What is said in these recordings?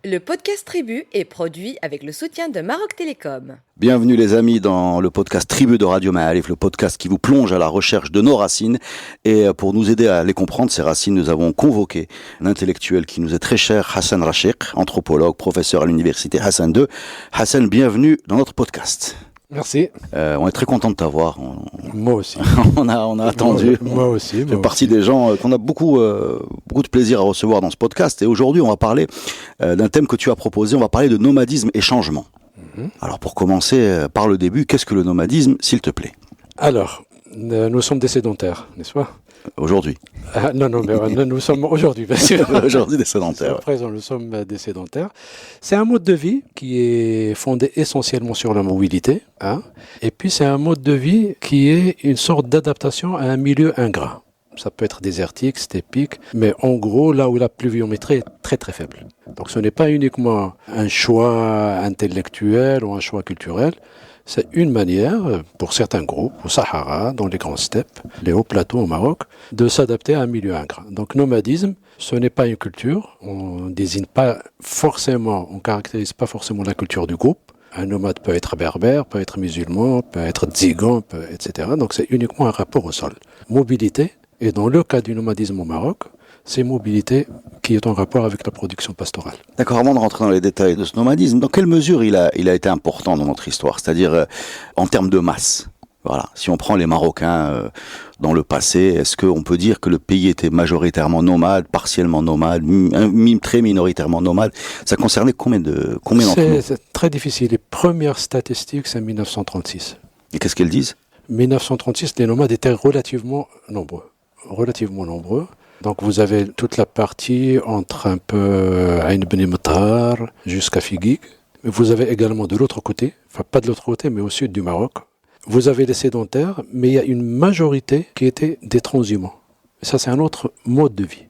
Le podcast Tribu est produit avec le soutien de Maroc Télécom. Bienvenue les amis dans le podcast Tribu de Radio Ma'arif, le podcast qui vous plonge à la recherche de nos racines. Et pour nous aider à les comprendre, ces racines, nous avons convoqué un intellectuel qui nous est très cher, Hassan Rachiq, anthropologue, professeur à l'université Hassan II. Hassan, bienvenue dans notre podcast. Merci. On est très content de t'avoir. Moi aussi. on a attendu. Moi aussi. Tu fais partie des gens qu'on a beaucoup de plaisir à recevoir dans ce podcast. Et aujourd'hui, on va parler d'un thème que tu as proposé. On va parler de nomadisme et changement. Alors, pour commencer par le début, qu'est-ce que le nomadisme, s'il te plaît? Alors, nous sommes des sédentaires, n'est-ce pas? Aujourd'hui. Non, mais nous sommes aujourd'hui, bien sûr. Aujourd'hui, des sédentaires. À présent, nous sommes des sédentaires. C'est un mode de vie qui est fondé essentiellement sur la mobilité. Et puis, c'est un mode de vie qui est une sorte d'adaptation à un milieu ingrat. Ça peut être désertique, steppique, mais en gros, là où la pluviométrie est très très faible. Donc ce n'est pas uniquement un choix intellectuel ou un choix culturel, c'est une manière, pour certains groupes, au Sahara, dans les grandes steppes, les hauts plateaux au Maroc, de s'adapter à un milieu ingrat. Donc nomadisme, ce n'est pas une culture, on caractérise pas forcément la culture du groupe. Un nomade peut être berbère, peut être musulman, peut être tzigan, etc. Donc c'est uniquement un rapport au sol. Mobilité. Et dans le cas du nomadisme au Maroc, c'est mobilité qui est en rapport avec la production pastorale. D'accord, avant de rentrer dans les détails de ce nomadisme, dans quelle mesure il a été important dans notre histoire? C'est-à-dire en termes de masse. Voilà. Si on prend les Marocains dans le passé, est-ce qu'on peut dire que le pays était majoritairement nomade, partiellement nomade, très minoritairement nomade? Ça concernait combien d'entre nous? C'est très difficile. Les premières statistiques, c'est 1936. Et qu'est-ce qu'elles disent? 1936, les nomades étaient relativement nombreux. Donc vous avez toute la partie entre un peu Ain Ben Mtar jusqu'à Figuig. Vous avez également de l'autre côté, enfin pas de l'autre côté, mais au sud du Maroc. Vous avez les sédentaires, mais il y a une majorité qui était des transhumants. Et ça, c'est un autre mode de vie.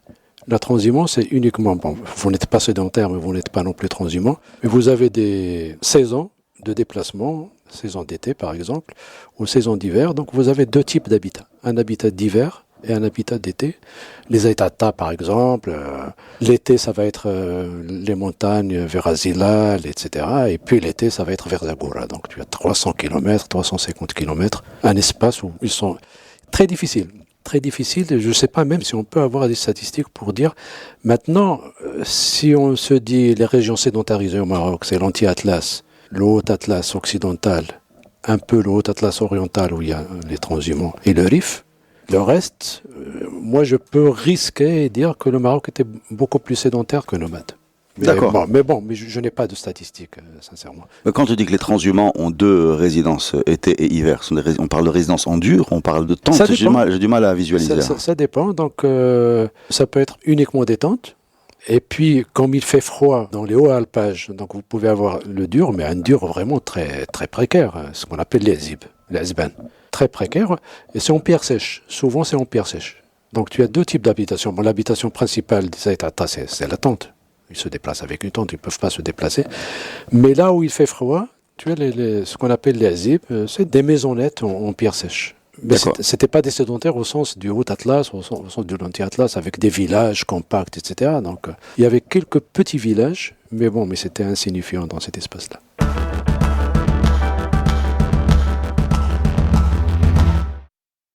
La transhumance, c'est uniquement, vous n'êtes pas sédentaire, mais vous n'êtes pas non plus transhumant. Mais vous avez des saisons de déplacement, saison d'été par exemple, ou saison d'hiver. Donc vous avez deux types d'habitats. Un habitat d'hiver et un habitat d'été. Les Aitata, par exemple, l'été, ça va être les montagnes vers Azilal, etc. Et puis l'été, ça va être vers Zagoura. Donc tu as 300 km, 350 km, un espace où ils sont très difficiles. Très difficile. Je ne sais pas même si on peut avoir des statistiques pour dire. Maintenant, si on se dit les régions sédentarisées au Maroc, c'est l'anti-Atlas, le Haut-Atlas occidental, un peu le Haut-Atlas oriental où il y a les transhumants et le Rif. Le reste, moi je peux risquer et dire que le Maroc était beaucoup plus sédentaire que nomade. D'accord. Mais je n'ai pas de statistiques, sincèrement. Quand tu dis que les transhumants ont deux résidences, été et hiver, on parle de résidence en dur, on parle de tente, j'ai du mal à visualiser. Ça dépend, donc ça peut être uniquement des tentes. Et puis, comme il fait froid dans les hauts alpages, donc vous pouvez avoir le dur, mais un dur vraiment très, très précaire, ce qu'on appelle les azban. Très précaire, et c'est en pierre sèche. Souvent, c'est en pierre sèche. Donc, tu as deux types d'habitation. L'habitation principale des Aitata, c'est la tente. Ils se déplacent avec une tente, ils ne peuvent pas se déplacer. Mais là où il fait froid, tu as ce qu'on appelle les azib, c'est des maisonnettes en pierre sèche. Mais c'était pas des sédentaires au sens du Haut-Atlas, au sens de l'Anti-Atlas, avec des villages compacts, etc. Donc, il y avait quelques petits villages, mais c'était insignifiant dans cet espace-là.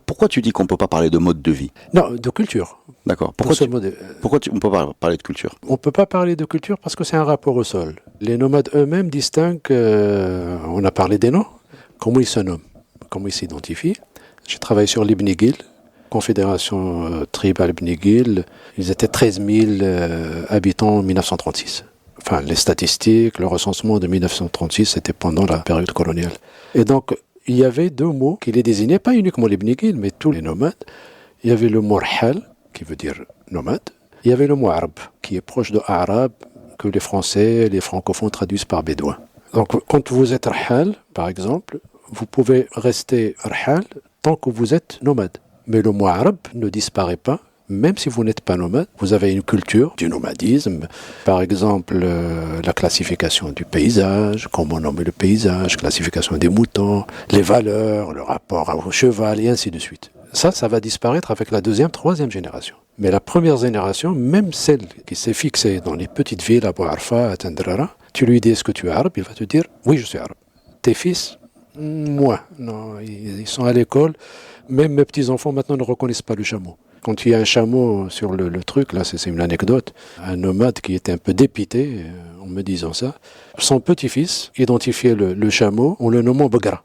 Pourquoi tu dis qu'on ne peut pas parler de mode de vie? Non, de culture. D'accord. Pourquoi on ne peut pas parler de culture? On ne peut pas parler de culture parce que c'est un rapport au sol. Les nomades eux-mêmes distinguent, on a parlé des noms, comment ils se nomment, comment ils s'identifient. J'ai travaillé sur l'Ibn Ghil, confédération tribale Ibn Ghil. Ils étaient 13 000 habitants en 1936. Enfin, les statistiques, le recensement de 1936, c'était pendant la période coloniale. Et donc, il y avait deux mots qui les désignaient, pas uniquement l'Ibn Ghil, mais tous les nomades. Il y avait le mot rhal, qui veut dire nomade. Il y avait le mot arab, qui est proche de arabe, que les Français, les francophones traduisent par bédouin. Donc, quand vous êtes rhal, par exemple, vous pouvez rester rhal tant que vous êtes nomade. Mais le mot arabe ne disparaît pas, même si vous n'êtes pas nomade. Vous avez une culture du nomadisme. Par exemple, la classification du paysage, comment nommer le paysage, classification des moutons, les valeurs, le rapport au cheval, et ainsi de suite. Ça va disparaître avec la deuxième, troisième génération. Mais la première génération, même celle qui s'est fixée dans les petites villes, à Bouarfa, à Tendrara, tu lui dis est-ce que tu es arabe, il va te dire oui, je suis arabe. Tes fils, moi, non, ils sont à l'école. Même mes petits-enfants maintenant ne reconnaissent pas le chameau. Quand il y a un chameau sur le truc, là c'est une anecdote, un nomade qui était un peu dépité en me disant ça, son petit-fils identifiait le chameau en le nommant Bagra,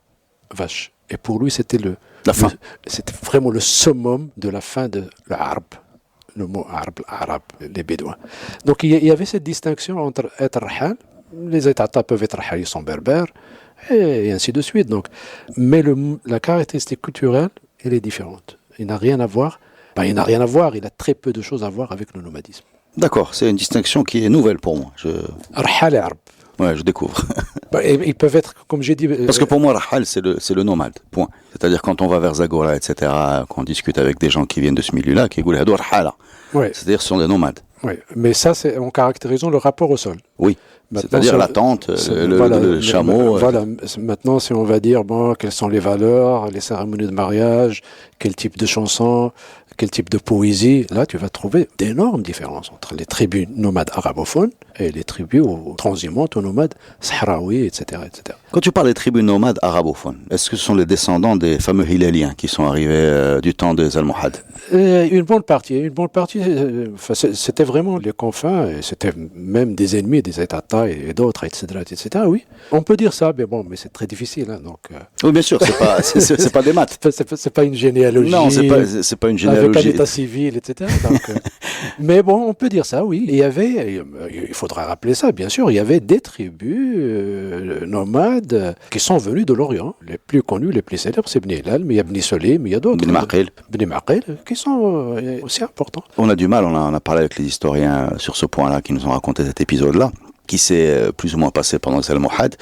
vache. Et pour lui c'était La fin. c'était vraiment le summum de la fin de l'arabe. Le mot arabe, les bédouins. Donc il y avait cette distinction entre être rahal, les États peuvent être rahal, ils sont berbères, et ainsi de suite. Donc. Mais la caractéristique culturelle, elle est différente. Il n'a rien à voir. Il n'a rien à voir, il a très peu de choses à voir avec le nomadisme. D'accord, c'est une distinction qui est nouvelle pour moi. Rahal et arab. Ouais, je découvre. Ils peuvent être, comme j'ai dit... Parce que pour moi, Rahal, c'est le nomade, point. C'est-à-dire quand on va vers Zagora, etc., qu'on discute avec des gens qui viennent de ce milieu-là, qui disent « Rahal ». C'est-à-dire ce sont des nomades. Oui, mais ça, c'est en caractérisant le rapport au sol. Oui, maintenant, c'est-à-dire la tente, le chameau. Voilà, maintenant, si on va dire, quelles sont les valeurs, les cérémonies de mariage, quel type de chansons, quel type de poésie, là, tu vas trouver d'énormes différences entre les tribus nomades arabophones et les tribus transhumantes ou nomades sahraouis, etc., etc. Quand tu parles des tribus nomades arabophones, est-ce que ce sont les descendants des fameux Hilaliens qui sont arrivés du temps des Almohades? Une bonne partie. C'était vraiment les confins, et c'était même des ennemis des États et d'autres, etc., oui. On peut dire ça, mais c'est très difficile. Donc, oui, bien sûr, c'est pas des maths. C'est pas une généalogie. Non, c'est pas une généalogie. Avec un état civil, etc. Donc, mais on peut dire ça, oui. Il faudra rappeler ça, bien sûr. Il y avait des tribus nomades qui sont venues de l'Orient. Les plus connus, les plus célèbres, c'est Bni Hilal, mais il y a Bni Solim, mais il y a d'autres. Bni Maqil, qui sont aussi importants. On a du mal, on a parlé avec les historiens sur ce point-là, qui nous ont raconté cet épisode-là, qui s'est plus ou moins passé pendant les Almohades.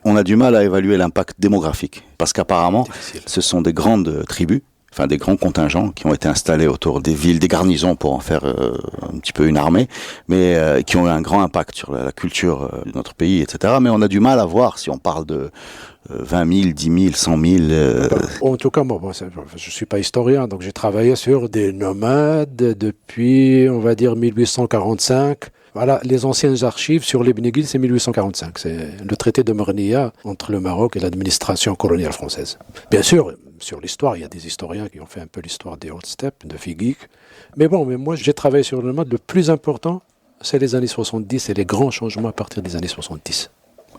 On a du mal à évaluer l'impact démographique, parce qu'apparemment, ce sont des grandes tribus, enfin des grands contingents qui ont été installés autour des villes, des garnisons pour en faire un petit peu une armée, mais qui ont eu un grand impact sur la culture de notre pays, etc. Mais on a du mal à voir si on parle de 20 000, 10 000, 100 000... En tout cas, moi, je ne suis pas historien, donc j'ai travaillé sur des nomades depuis, on va dire, 1845. Voilà, les anciennes archives sur les Bni Ghil, c'est 1845. C'est le traité de Mernia entre le Maroc et l'administration coloniale française. Bien sûr, sur l'histoire, il y a des historiens qui ont fait un peu l'histoire des hautes steppes, de Figuig. Mais moi, j'ai travaillé sur le nomade. Le plus important, c'est les années 70 et les grands changements à partir des années 70.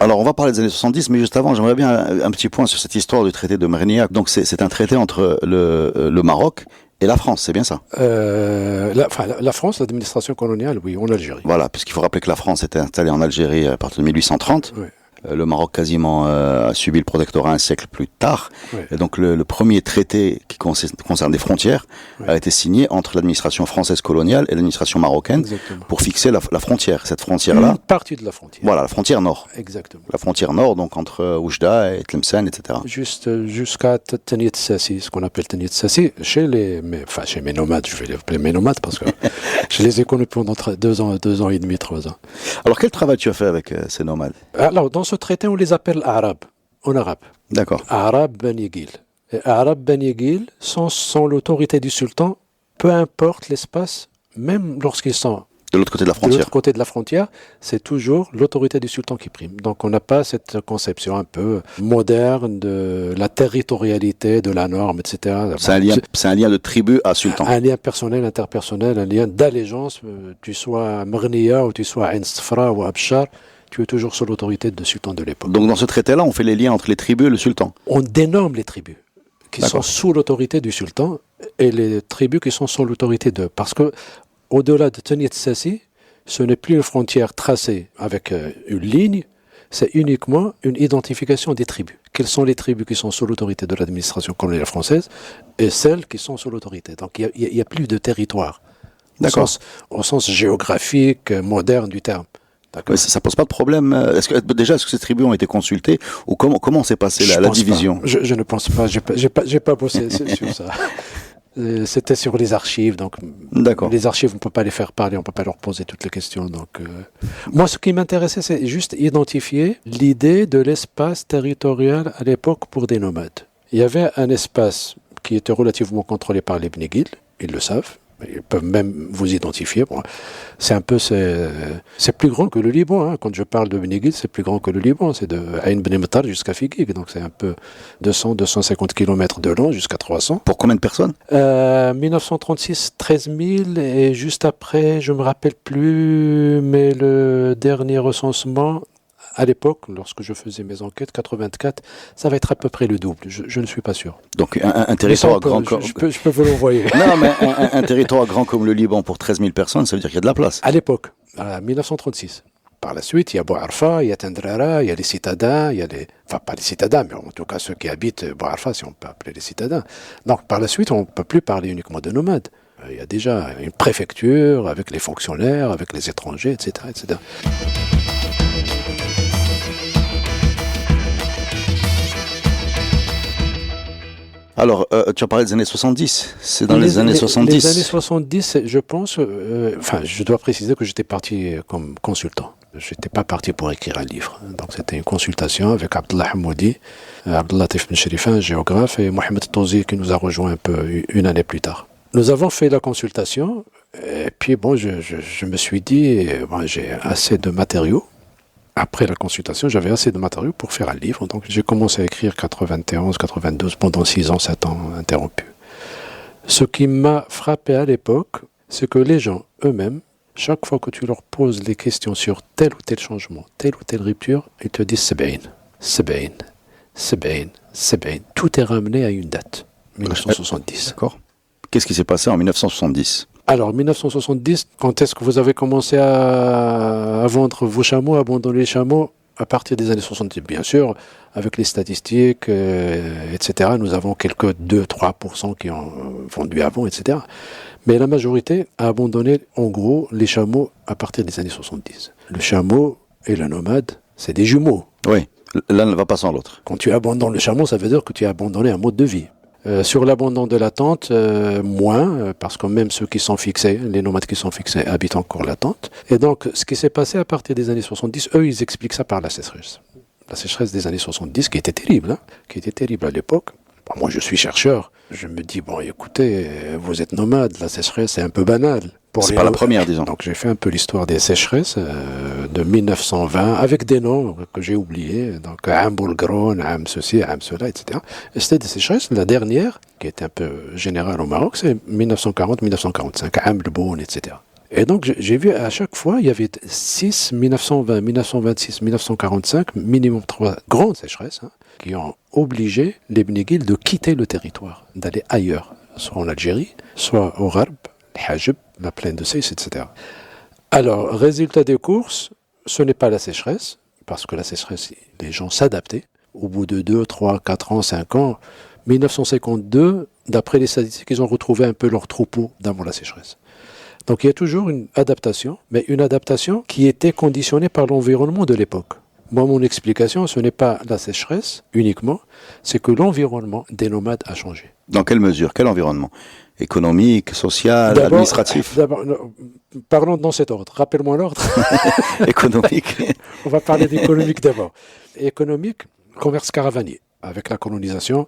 Alors, on va parler des années 70, mais juste avant, j'aimerais bien un petit point sur cette histoire du traité de Mernia. Donc, c'est un traité entre le Maroc et la France, c'est bien ça? La France, l'administration coloniale, oui, en Algérie. Voilà, puisqu'il faut rappeler que la France était installée en Algérie à partir de 1830. Oui. Le Maroc quasiment a subi le protectorat un siècle plus tard. Oui. Et donc le premier traité qui concerne les frontières a été signé entre l'administration française coloniale et l'administration marocaine. Exactement. Pour fixer la frontière. Cette frontière-là... Une partie de la frontière. Voilà, la frontière nord. Exactement. La frontière nord, donc entre Oujda et Tlemcen, etc. Jusqu'à Tanit Sassi, ce qu'on appelle Tanit Sassi, chez mes nomades, je vais les appeler mes nomades parce que je les ai connus pendant 2 ans et demi, 3 ans. Alors quel travail tu as fait avec ces nomades? Alors, dans ce traité, on les appelle arabes, en arabe. D'accord. Arabes Bani Ghil. Et Arabes Bani Ghil sont sans l'autorité du sultan, peu importe l'espace, même lorsqu'ils sont de l'autre côté de la de frontière. l'autre côté de la frontière, c'est toujours l'autorité du sultan qui prime. Donc on n'a pas cette conception un peu moderne de la territorialité, de la norme, etc. C'est un lien de tribu à sultan. Un lien personnel, interpersonnel, un lien d'allégeance, tu sois à Mernia ou tu sois à Ain Sfra ou à Abchar, tu es toujours sous l'autorité du sultan de l'époque. Donc dans ce traité-là, on fait les liens entre les tribus et le sultan. On dénomme les tribus qui sont sous l'autorité du sultan et les tribus qui sont sous l'autorité de... Parce que au-delà de Tanit Sassi, ce n'est plus une frontière tracée avec une ligne, c'est uniquement une identification des tribus. Quelles sont les tribus qui sont sous l'autorité de l'administration coloniale française et celles qui sont sous l'autorité. Donc il n'y a plus de territoire au sens géographique, moderne du terme. Mais ça pose pas de problème. Est-ce que ces tribus ont été consultées ou comment s'est passée la division? Je ne pense pas. J'ai pas bossé sur ça. C'était sur les archives, donc les archives, on ne peut pas les faire parler, on ne peut pas leur poser toutes les questions. Donc, moi, ce qui m'intéressait, c'est juste identifier l'idée de l'espace territorial à l'époque pour des nomades. Il y avait un espace qui était relativement contrôlé par les Bni Ghil, ils le savent, Ils peuvent même vous identifier. Bon, c'est plus grand que le Liban. Hein. Quand je parle de Beni Guil, c'est plus grand que le Liban. C'est de Ain Beni Mtar jusqu'à Figuig. Donc c'est un peu 200-250 km de long jusqu'à 300. Pour combien de personnes? 1936, 13 000. Et juste après, je me rappelle plus, mais le dernier recensement, à l'époque, lorsque je faisais mes enquêtes, 84, ça va être à peu près le double. Je ne suis pas sûr. Donc un territoire grand comme... Je peux vous l'envoyer. Non, mais un territoire grand comme le Liban pour 13 000 personnes, ça veut dire qu'il y a de la place. À l'époque, en 1936. Par la suite, il y a Bouarfa, il y a Tendrara, il y a les citadins, il y a les... Enfin, pas les citadins, mais en tout cas ceux qui habitent Bouarfa, si on peut appeler les citadins. Donc, par la suite, on ne peut plus parler uniquement de nomades. Il y a déjà une préfecture avec les fonctionnaires, avec les étrangers, etc., etc. Alors, tu as parlé des années 70. C'est dans les années 70. Les années 70, je pense... Enfin, je dois préciser que j'étais parti comme consultant. Je n'étais pas parti pour écrire un livre. Donc, c'était une consultation avec Abdullah Hamoudi, Abdullah Ben Sherifin, géographe, et Mohamed Touzi, qui nous a rejoint un peu une année plus tard. Nous avons fait la consultation, et puis bon, je me suis dit, bon, j'ai assez de matériaux. Après la consultation, j'avais assez de matériaux pour faire un livre. Donc, j'ai commencé à écrire 91, 92, pendant 6 ans, 7 ans, interrompu. Ce qui m'a frappé à l'époque, c'est que les gens eux-mêmes, chaque fois que tu leur poses des questions sur tel ou tel changement, telle ou telle rupture, ils te disent Sebaïn. Tout est ramené à une date, 1970. D'accord. Qu'est-ce qui s'est passé en 1970? Alors, 1970, quand est-ce que vous avez commencé à vendre vos chameaux, à abandonner les chameaux? À partir des années 70, bien sûr, avec les statistiques, etc. Nous avons quelques 2-3% qui ont vendu avant, etc. Mais la majorité a abandonné, en gros, les chameaux à partir des années 70. Le chameau et le nomade, c'est des jumeaux. Oui, l'un ne va pas sans l'autre. Quand tu abandonnes le chameau, ça veut dire que tu as abandonné un mode de vie. Sur l'abandon de la tente, moins, parce que même ceux qui sont fixés, les nomades qui sont fixés, habitent encore la tente. Et donc, ce qui s'est passé à partir des années 70, eux, ils expliquent ça par la sécheresse. La sécheresse des années 70, qui était terrible, qui était terrible à l'époque. Bon, moi, je suis chercheur. Je me dis, bon, écoutez, vous êtes nomade, la sécheresse, c'est un peu banal. C'est pas la première, disons. Donc, j'ai fait un peu l'histoire des sécheresses de 1920, avec des noms que j'ai oubliés. Donc, Am Boulgron, Am ceci, Am cela, etc. Et c'était des sécheresses. La dernière, qui était un peu générale au Maroc, c'est 1940-1945, Am le Boun, etc. Et donc, j'ai vu à chaque fois, il y avait 6, 1920, 1926, 1945, minimum 3 grandes sécheresses, qui ont obligé les Beni Guil de quitter le territoire, d'aller ailleurs, soit en Algérie, soit au Gharb, Hajib, la plaine de Seyss, etc. Alors, résultat des courses, ce n'est pas la sécheresse, parce que la sécheresse, les gens s'adaptaient. Au bout de 2, 3, 4 ans, 5 ans, 1952, d'après les statistiques, ils ont retrouvé un peu leur troupeau d'avant la sécheresse. Donc il y a toujours une adaptation, mais une adaptation qui était conditionnée par l'environnement de l'époque. Moi, mon explication, ce n'est pas la sécheresse uniquement, c'est que l'environnement des nomades a changé. Dans quelle mesure? Quel environnement? Économique, social, administratif? D'abord, parlons dans cet ordre. Rappelle-moi l'ordre. Économique. On va parler d'économique d'abord. Économique, commerce caravanier. Avec la colonisation,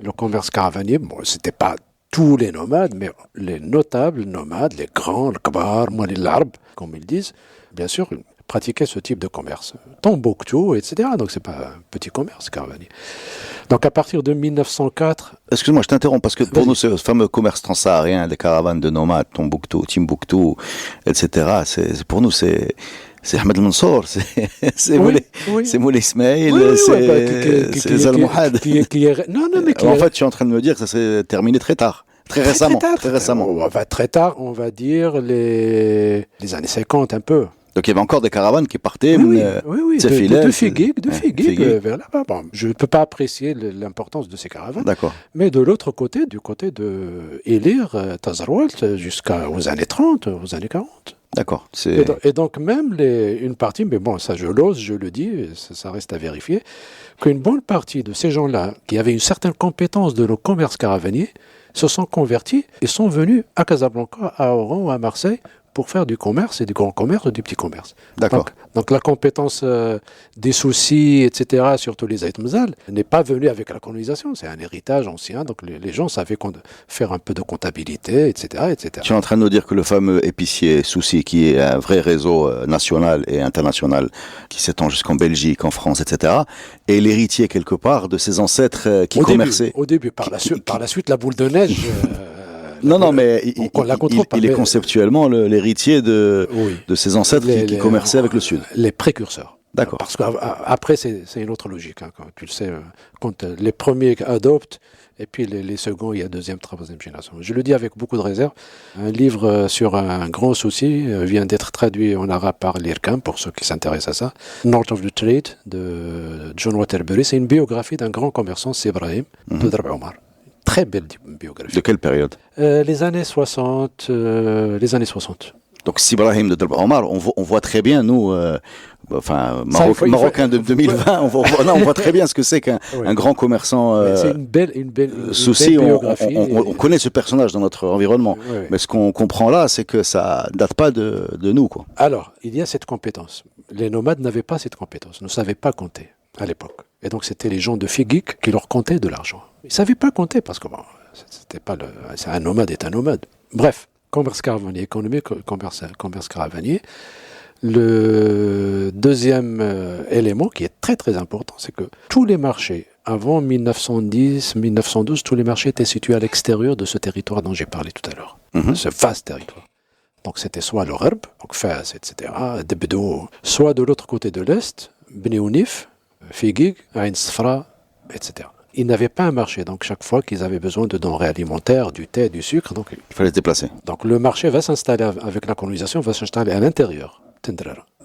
le commerce caravanier, bon, c'était pas tous les nomades, mais les notables nomades, les grands, le kbar, moi, les larbes, comme ils disent, bien sûr, pratiquaient ce type de commerce. Tombouctou, etc. Donc, c'est pas un petit commerce caravanier. Donc, à partir de 1904... Excuse-moi, je t'interromps, parce que pour nous, ce fameux commerce transsaharien, des caravanes de nomades, Tombouctou, Timbuktu, etc., pour nous, c'est Ahmed Mansour, c'est Moulay Ismail, c'est Zalmouhad. En fait, je suis en train de me dire que ça s'est terminé très tard. Très récemment. Très tard, on va dire les années 50 un peu. Donc il y avait encore des caravanes qui partaient de Figuig vers là-bas. Bon, je ne peux pas apprécier l'importance de ces caravanes. D'accord. Mais de l'autre côté, du côté de Elir, Tazarwalt, jusqu'aux années 30, aux années 40. D'accord. Et donc même une partie, mais bon, ça je l'ose, je le dis, ça reste à vérifier, qu'une bonne partie de ces gens-là, qui avaient une certaine compétence de le commerce caravanier, se sont convertis et sont venus à Casablanca, à Oran ou à Marseille pour faire du commerce et du grand commerce ou du petit commerce. D'accord. Donc, Donc la compétence des soucis, etc., surtout les Aït Mzal, n'est pas venue avec la colonisation. C'est un héritage ancien. Donc les gens savaient faire un peu de comptabilité, etc., etc. Tu es en train de nous dire que le fameux épicier Souci, qui est un vrai réseau national et international, qui s'étend jusqu'en Belgique, en France, etc., est l'héritier quelque part de ses ancêtres qui commerçaient. Au début, par la suite, la boule de neige... Non, mais il est mais conceptuellement l'héritier de ses ancêtres qui commerçaient avec le Sud. Les précurseurs. D'accord. Parce qu'après, c'est une autre logique. Hein, quand tu le sais, quand les premiers adoptent, et puis les seconds, il y a deuxième, troisième génération. Je le dis avec beaucoup de réserve. Un livre sur un grand souci vient d'être traduit en arabe par l'IRCAM, pour ceux qui s'intéressent à ça. North of the Trade, de John Waterbury. C'est une biographie d'un grand commerçant, c'est Ibrahim, de Darb Omar. Très belle biographie. De quelle période? Les années 60. Les années 60. Donc, Sibrahim de Darb Omar, on voit très bien, nous, Marocains de 2020, on voit très bien ce que c'est qu'un grand commerçant. C'est une belle souci. biographie. On connaît ce personnage dans notre environnement. Oui. Mais ce qu'on comprend là, c'est que ça date pas de nous, quoi. Alors, il y a cette compétence. Les nomades n'avaient pas cette compétence, ne savaient pas compter à l'époque. Et donc, c'était les gens de Figuik qui leur comptaient de l'argent. Ils ne savaient pas compter parce que c'était pas un nomade est un nomade. Bref, commerce caravanier économique, commerce caravanier. Le deuxième élément qui est très très important, c'est que tous les marchés, avant 1910, 1912, tous les marchés étaient situés à l'extérieur de ce territoire dont j'ai parlé tout à l'heure. Ce vaste territoire. Donc c'était soit le Gharb, donc Fès, etc., Debdo, soit de l'autre côté de l'Est, Bni Ounif, Figuig, Ain Sfra, etc. Ils n'avaient pas un marché, donc chaque fois qu'ils avaient besoin de denrées alimentaires, du thé, du sucre, donc il fallait se déplacer. Donc le marché va s'installer avec la colonisation, va s'installer à l'intérieur.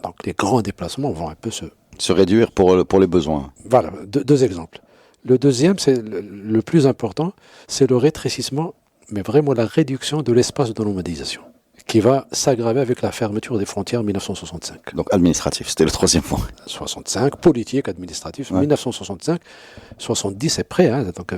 Donc les grands déplacements vont un peu se réduire pour les besoins. Voilà, deux exemples. Le deuxième, c'est le plus important, c'est le rétrécissement, mais vraiment la réduction de l'espace de nomadisation, qui va s'aggraver avec la fermeture des frontières en 1965. Donc administratif, c'était le troisième point. 65, politique, administratif, 1965, 70 c'est prêt, hein, donc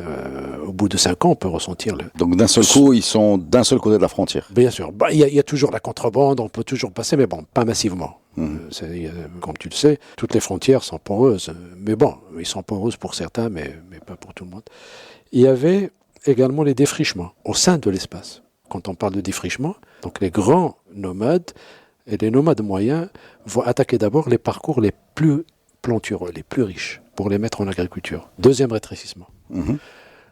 au bout de 5 ans on peut ressentir Donc d'un seul coup, ils sont d'un seul côté de la frontière. Bien sûr, il y a toujours la contrebande, on peut toujours passer, mais bon, pas massivement. Comme tu le sais, toutes les frontières sont poreuses, mais bon, ils sont poreuses pour certains, mais pas pour tout le monde. Il y avait également les défrichements au sein de l'espace. Quand on parle de défrichement, donc les grands nomades et les nomades moyens vont attaquer d'abord les parcours les plus plantureux, les plus riches, pour les mettre en agriculture. Deuxième rétrécissement.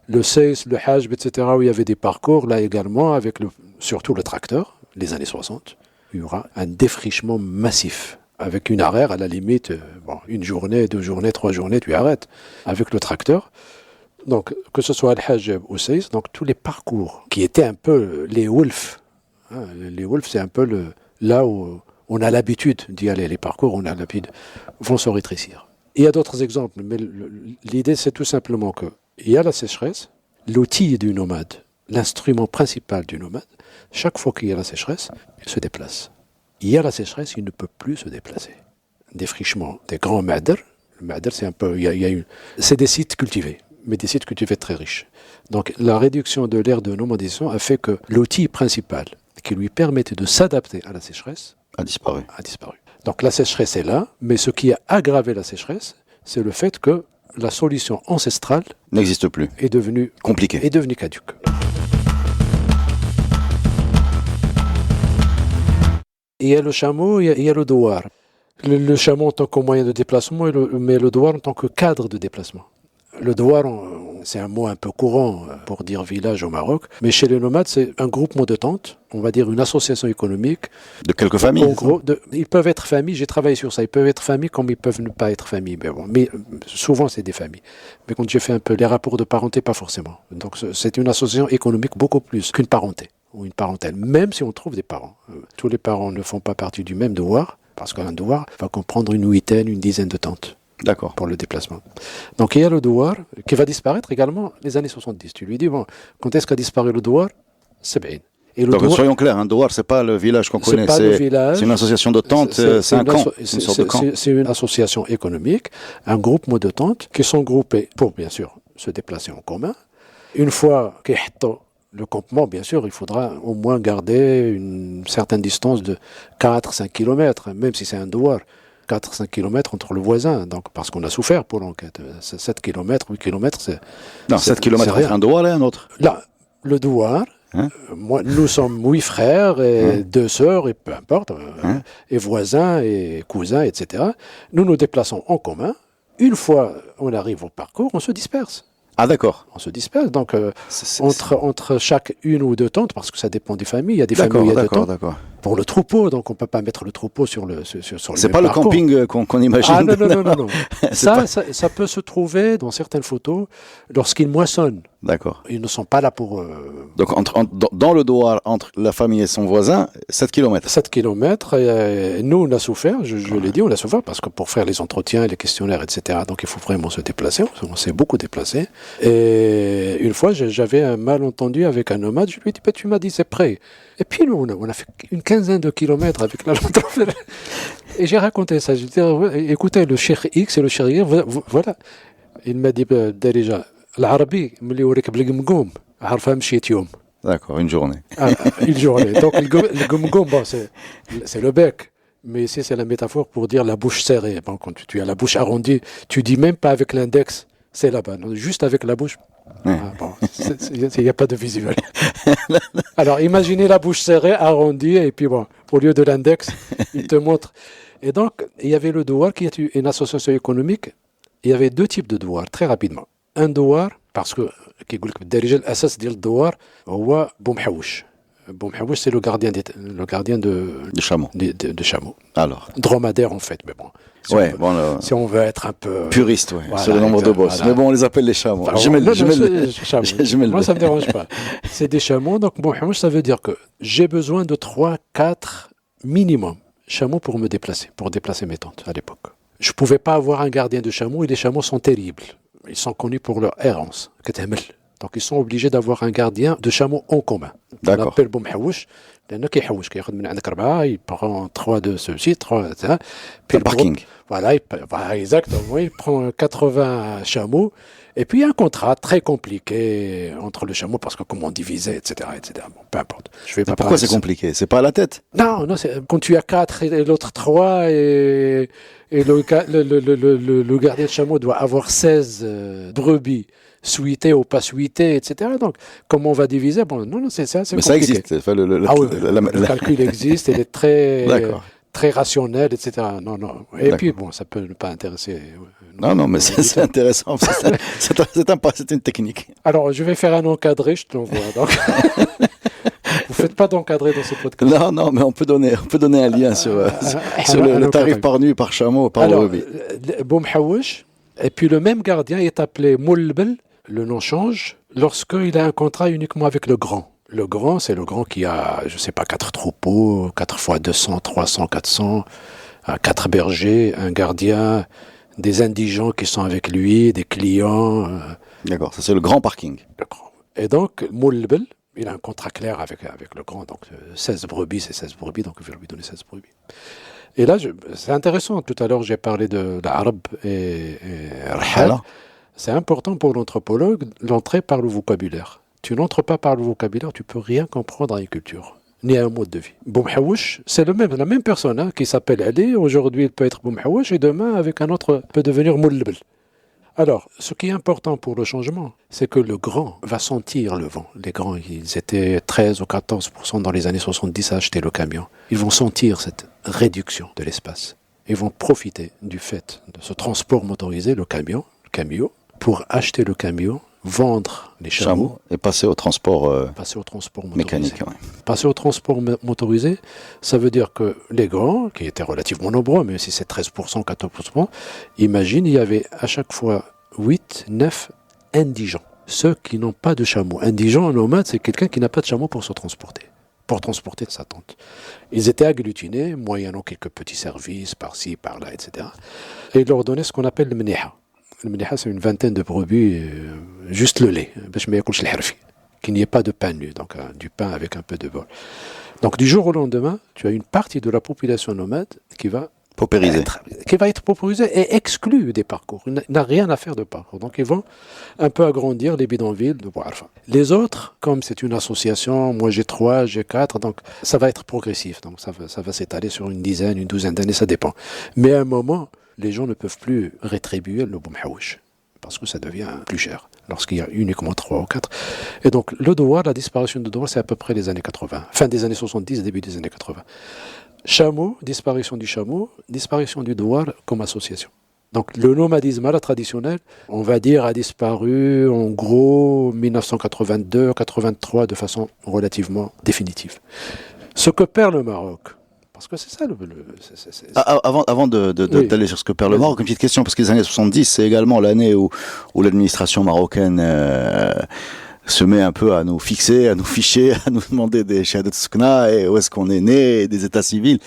Le Seis, le Hajb, etc., où il y avait des parcours, là également, avec surtout le tracteur, les années 60, il y aura un défrichement massif. Avec une arrêt, à la limite, une journée, 2 journées, 3 journées, tu arrêtes. Avec le tracteur, donc, que ce soit Al-Hajj ou Seis, donc tous les parcours qui étaient un peu les wolfs. Hein, les wolfs, c'est un peu là où on a l'habitude d'y aller. Les parcours, on a l'habitude, vont se rétrécir. Il y a d'autres exemples, mais l'idée, c'est tout simplement qu'il y a la sécheresse, l'outil du nomade, l'instrument principal du nomade, chaque fois qu'il y a la sécheresse, il se déplace. Il y a la sécheresse, il ne peut plus se déplacer. Défrichement des grands madr. Le madr, c'est un peu, c'est des sites cultivés, mais des sites cultivés très riches. Donc la réduction de l'ère de nomadisation a fait que l'outil principal qui lui permettait de s'adapter à la sécheresse a disparu. Donc la sécheresse est là, mais ce qui a aggravé la sécheresse, c'est le fait que la solution ancestrale n'existe plus. Est devenue compliquée. Est devenue caduque. Il y a le chameau, il y a le douar. Le chameau en tant que moyen de déplacement, mais le douar en tant que cadre de déplacement. Le douar, c'est un mot un peu courant pour dire village au Maroc, mais chez les nomades, c'est un groupement de tentes, on va dire une association économique. De quelques familles. En gros, ils peuvent être familles, j'ai travaillé sur ça, ils peuvent être familles comme ils peuvent ne pas être familles. Mais souvent, c'est des familles. Mais quand j'ai fait un peu les rapports de parenté, pas forcément. Donc c'est une association économique beaucoup plus qu'une parenté ou une parentèle, même si on trouve des parents. Tous les parents ne font pas partie du même douar, parce qu'un douar va comprendre une huitaine, une dizaine de tentes. D'accord. Pour le déplacement. Donc il y a le douar qui va disparaître également les années 70. Tu lui dis, bon, quand est-ce qu'a disparu le douar? C'est bien. Donc douar, soyons clairs, un douar, c'est pas le village qu'on connaît, c'est une association de tentes, c'est un camp, une sorte de camp. C'est une association économique, un groupement de tentes qui sont groupés pour, bien sûr, se déplacer en commun. Une fois qu'il y a le campement, bien sûr, il faudra au moins garder une certaine distance de 4-5 km, même si c'est un douar. 4-5 kilomètres entre le voisin, donc, parce qu'on a souffert pour l'enquête. 7 kilomètres, 8 kilomètres, Non, 7 kilomètres entre un douar et un autre. Là, le douar, moi, nous sommes 8 frères et 2 sœurs, et peu importe, et voisins et cousins, etc. Nous nous déplaçons en commun. Une fois on arrive au parcours, on se disperse. Ah, d'accord. On se disperse, donc C'est- entre chaque une ou deux tentes, parce que ça dépend des familles, il y a des familles D'accord, où il y a deux d'accord, tentes. d'accord. Pour le troupeau, donc on ne peut pas mettre le troupeau sur le C'est même pas le parcours. camping qu'on imagine. Ah non, non, non, non, non. C'est pas- Ça peut se trouver dans certaines photos lorsqu'ils moissonnent. D'accord. Ils ne sont pas là pour Donc, dans le douar, entre la famille et son voisin, 7 kilomètres. 7 kilomètres. Et nous, on a souffert, je l'ai dit, on a souffert parce que pour faire les entretiens, les questionnaires, etc., donc il faut vraiment se déplacer. On s'est beaucoup déplacé. Et une fois, j'avais un malentendu avec un nomade. Je lui ai dit, tu m'as dit c'est prêt. Et puis nous, on a fait une quinzaine de kilomètres avec la lanterne. Et j'ai raconté ça. J'ai dit, écoutez, le Cheikh X et le Cheikh Y, voilà. Il m'a dit, déjà, العربي ملي يوريك بالقمقوم عارفها مشيت يوم. D'accord, une journée. Une journée. Donc le gomgom, bon, c'est le bec. Mais ici, c'est la métaphore pour dire la bouche serrée. Bon, quand tu as la bouche arrondie, tu dis même pas avec l'index, c'est là-bas. Non, juste avec la bouche. Bon, il n'y a pas de visuel. Alors, imaginez la bouche serrée, arrondie, et puis bon, au lieu de l'index, il te montre. Et donc, il y avait le douar qui est une association économique. Il y avait deux types de douar, très rapidement. Un douar, parce que كيقول لك بالدارجه الاساس ديال الدوار هو بومحوش. بومحوش c'est le gardien De chameau. de chameau. Alors. Dromadaire en fait, mais bon. Si on veut être un peu puriste, ouais, voilà, sur le nombre de bosses. voilà. Mais bon, on les appelle les chameaux. Enfin, moi, ça me dérange pas. C'est des chameaux, donc boumhouch, ça veut dire que j'ai besoin de 3-4 minimum chameaux pour me déplacer, pour déplacer mes tentes à l'époque. Je pouvais pas avoir un gardien de chameaux et les chameaux sont terribles. Ils sont connus pour leur errance. Donc ils sont obligés d'avoir un gardien de chameau en commun. On l'appelle boumhaouch. لأنه كيحوش كياخذ من عندك 4, il prend 3 de ceux-ci, 3 de ça. Puis le parking. Voilà, exactement. Il prend 80 chameaux. Et puis il y a un contrat très compliqué entre le chameau parce que comment on divisait, etc., etc. Bon, peu importe. Pourquoi c'est compliqué? C'est pas à la tête? Non, quand tu as 4 et l'autre 3 et le gardien de chameau doit avoir 16 brebis. Suité ou pas suité, etc. Donc, comment on va diviser? Bon, non, c'est ça, c'est compliqué. Mais ça existe. Enfin, le calcul existe, il est très rationnel, etc. Non. Et puis, bon, ça peut ne pas intéresser. Non, mais c'est intéressant. C'est une technique. Alors, je vais faire un encadré, je te l'envoie. Donc, vous faites pas d'encadré dans ce podcast. Non, mais on peut donner un lien sur le tarif par nuit, par chameau, par brebis. Boumhaouch, et puis le même gardien est appelé Moulbel. Le nom change lorsqu'il a un contrat uniquement avec le grand. Le grand, c'est le grand qui a, je sais pas, 4 troupeaux, 4 fois 200, 300, 400, 4 bergers, un gardien, des indigents qui sont avec lui, des clients. D'accord, ça c'est le grand parking. Le grand. Et donc, Moulbel, il a un contrat clair avec le grand. Donc, 16 brebis, c'est 16 brebis, donc il veut lui donner 16 brebis. Et là, c'est intéressant. Tout à l'heure, j'ai parlé de l'arabe et Rahal. C'est important pour l'anthropologue d'entrer par le vocabulaire. Tu n'entres pas par le vocabulaire, tu peux rien comprendre à une culture, ni à un mode de vie. Boumhaouch, c'est la même personne qui s'appelle Ali. Aujourd'hui, il peut être Boumhaouch et demain, avec un autre, peut devenir Moulbel. Alors, ce qui est important pour le changement, c'est que le grand va sentir le vent. Les grands, ils étaient 13 ou 14% dans les années 70 à acheter le camion. Ils vont sentir cette réduction de l'espace. Ils vont profiter du fait de ce transport motorisé, le camion, pour acheter le camion, vendre les chameaux et passer au transport motorisé. Mécanique. Ouais. Passer au transport motorisé, ça veut dire que les grands, qui étaient relativement nombreux, même si c'est 13%, 14%, imagine, il y avait à chaque fois 8, 9 indigents. Ceux qui n'ont pas de chameau. Indigent, nomade, c'est quelqu'un qui n'a pas de chameau pour se transporter. Pour transporter sa tente. Ils étaient agglutinés, moyennant quelques petits services par-ci, par-là, etc. Et ils leur donnaient ce qu'on appelle le mniha. Le mniha, c'est une vingtaine de brebis, juste le lait, qu'il n'y ait pas de pain nu, donc du pain avec un peu de bol. Donc du jour au lendemain, tu as une partie de la population nomade qui va Paupérisé. Qui va être paupérisé et exclu des parcours. Il n'a rien à faire de parcours. Donc ils vont un peu agrandir les bidonvilles de Bouarfa. Les autres, comme c'est une association, moi j'ai 3, j'ai 4, donc ça va être progressif. Donc ça va s'étaler sur une dizaine, une douzaine d'années, ça dépend. Mais à un moment, les gens ne peuvent plus rétribuer le boumhaouch parce que ça devient plus cher lorsqu'il y a uniquement 3 ou 4. Et donc le douar, la disparition du douar, c'est à peu près les années 80, fin des années 70, début des années 80. Chameau, disparition du douar comme association. Donc le nomadisme à la traditionnelle, on va dire, a disparu en gros 1982-83 de façon relativement définitive. Ce que perd le Maroc, parce que c'est ça Avant d'aller sur ce que perd le Maroc, une petite question, parce que les années 70, c'est également l'année où l'administration marocaine se met un peu à nous fixer, à nous ficher, à nous demander des shahadat soukna et où est-ce qu'on est né, des états civils.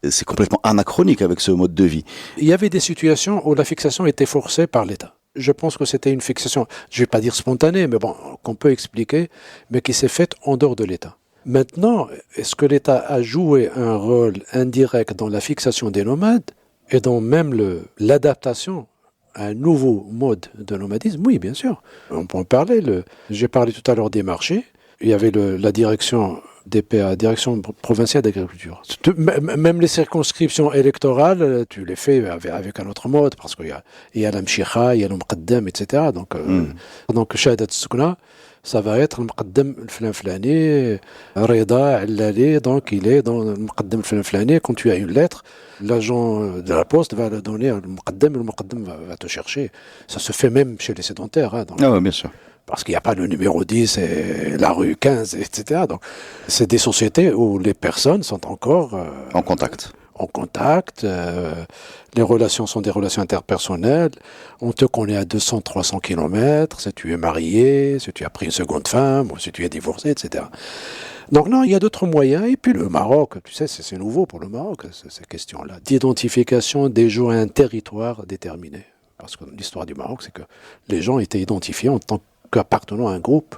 C'est complètement anachronique avec ce mode de vie. Il y avait des situations où la fixation était forcée par l'État. Je pense que c'était une fixation, je ne vais pas dire spontanée, mais bon, qu'on peut expliquer, mais qui s'est faite en dehors de l'État. Maintenant, est-ce que l'État a joué un rôle indirect dans la fixation des nomades et dans même l'adaptation à un nouveau mode de nomadisme? Oui, bien sûr. On peut en parler. J'ai parlé tout à l'heure des marchés. Il y avait la direction DPA, direction provinciale d'agriculture. Même les circonscriptions électorales, tu les fais avec un autre mode parce qu'il y a la mchicha, il y a le mqaddam, etc. Donc shahadat soukna, ça va être le mqaddam flani, Reda Allali, donc il est dans le mqaddam flani. Quand tu as une lettre, l'agent de la poste va la donner au mqaddam et le mqaddam va te chercher. Ça se fait même chez les sédentaires. Ah oui, bien sûr. Parce qu'il n'y a pas le numéro 10 et la rue 15, etc. Donc, c'est des sociétés où les personnes sont encore en contact. Les relations sont des relations interpersonnelles. On te connaît à 200, 300 kilomètres, si tu es marié, si tu as pris une seconde femme, ou si tu es divorcé, etc. Donc non, il y a d'autres moyens. Et puis le Maroc, tu sais, c'est nouveau pour le Maroc, ces questions-là. D'identification des gens à un territoire déterminé. Parce que l'histoire du Maroc, c'est que les gens étaient identifiés en tant qu'appartenant à un groupe,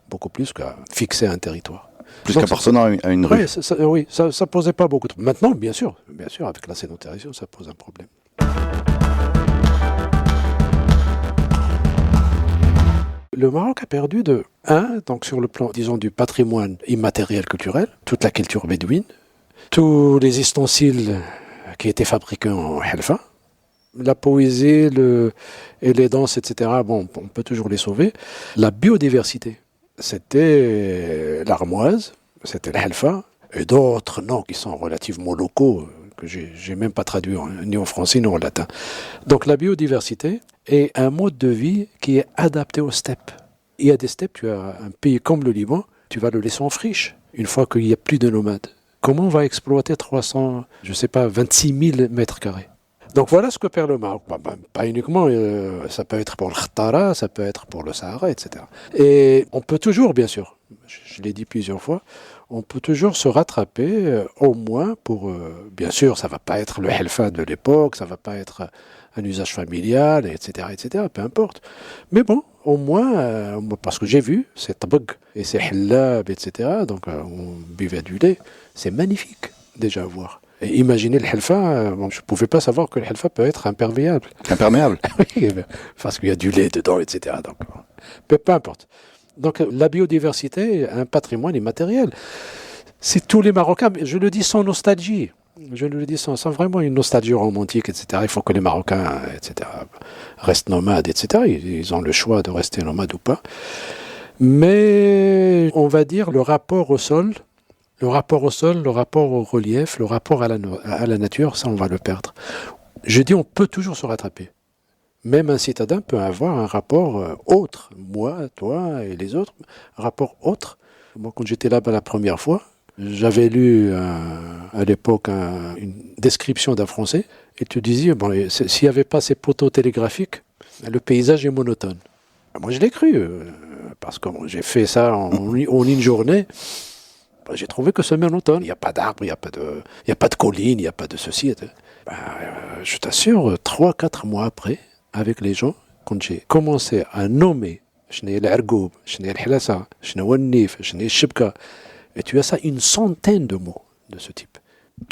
beaucoup plus qu'à fixer un territoire. Plus qu'appartenant à une rue. Oui, ça posait pas beaucoup de problèmes. Maintenant, bien sûr, avec la sédentarisation, ça pose un problème. Le Maroc a perdu donc sur le plan, disons, du patrimoine immatériel culturel, toute la culture bédouine, tous les ustensiles qui étaient fabriqués en Helfa, la poésie et les danses, etc., bon, on peut toujours les sauver. La biodiversité, c'était l'armoise, c'était le Helfa, et d'autres noms qui sont relativement locaux, que j'ai même pas traduit ni en français ni en latin. Donc la biodiversité est un mode de vie qui est adapté aux steppes. Il y a des steppes, tu as un pays comme le Liban, tu vas le laisser en friche, une fois qu'il n'y a plus de nomades. Comment on va exploiter 26 000 mètres carrés? Donc voilà ce que perd le Maroc. Pas uniquement, ça peut être pour le Khtara, ça peut être pour le Sahara, etc. Et on peut toujours, bien sûr, je l'ai dit plusieurs fois, on peut toujours se rattraper, au moins pour... bien sûr, ça ne va pas être le Helfa de l'époque, ça ne va pas être un usage familial, etc., peu importe. Mais bon, au moins, parce que j'ai vu, ces tabag et ces hillab, etc., donc on buvait du lait, c'est magnifique déjà à voir. Et imaginez le helfa, je ne pouvais pas savoir que le helfa peut être imperméable. Imperméable? Oui, parce qu'il y a du lait dedans, etc. Donc, peu importe. Donc la biodiversité, un patrimoine immatériel. C'est tous les Marocains, je le dis sans nostalgie. Je le dis sans vraiment une nostalgie romantique, etc. Il faut que les Marocains, etc., restent nomades, etc. Ils ont le choix de rester nomades ou pas. Mais on va dire le rapport au sol, le rapport au relief, le rapport à la nature, ça on va le perdre. Je dis on peut toujours se rattraper. Même un citadin peut avoir un rapport autre. Moi, toi et les autres, un rapport autre. Moi, quand j'étais là-bas la première fois, j'avais lu à l'époque une description d'un Français et tu disais, bon, s'il n'y avait pas ces poteaux télégraphiques, le paysage est monotone. Moi, je l'ai cru, parce que j'ai fait ça en une journée. J'ai trouvé que c'est monotone. Il n'y a pas d'arbres, il n'y a pas de collines, il n'y a pas de ceci. Je t'assure, 3-4 mois après, avec les gens, quand j'ai commencé à nommer l'Argoub, l'Hlassa, l'Wannif, l'Shibka, et tu as ça, une centaine de mots de ce type.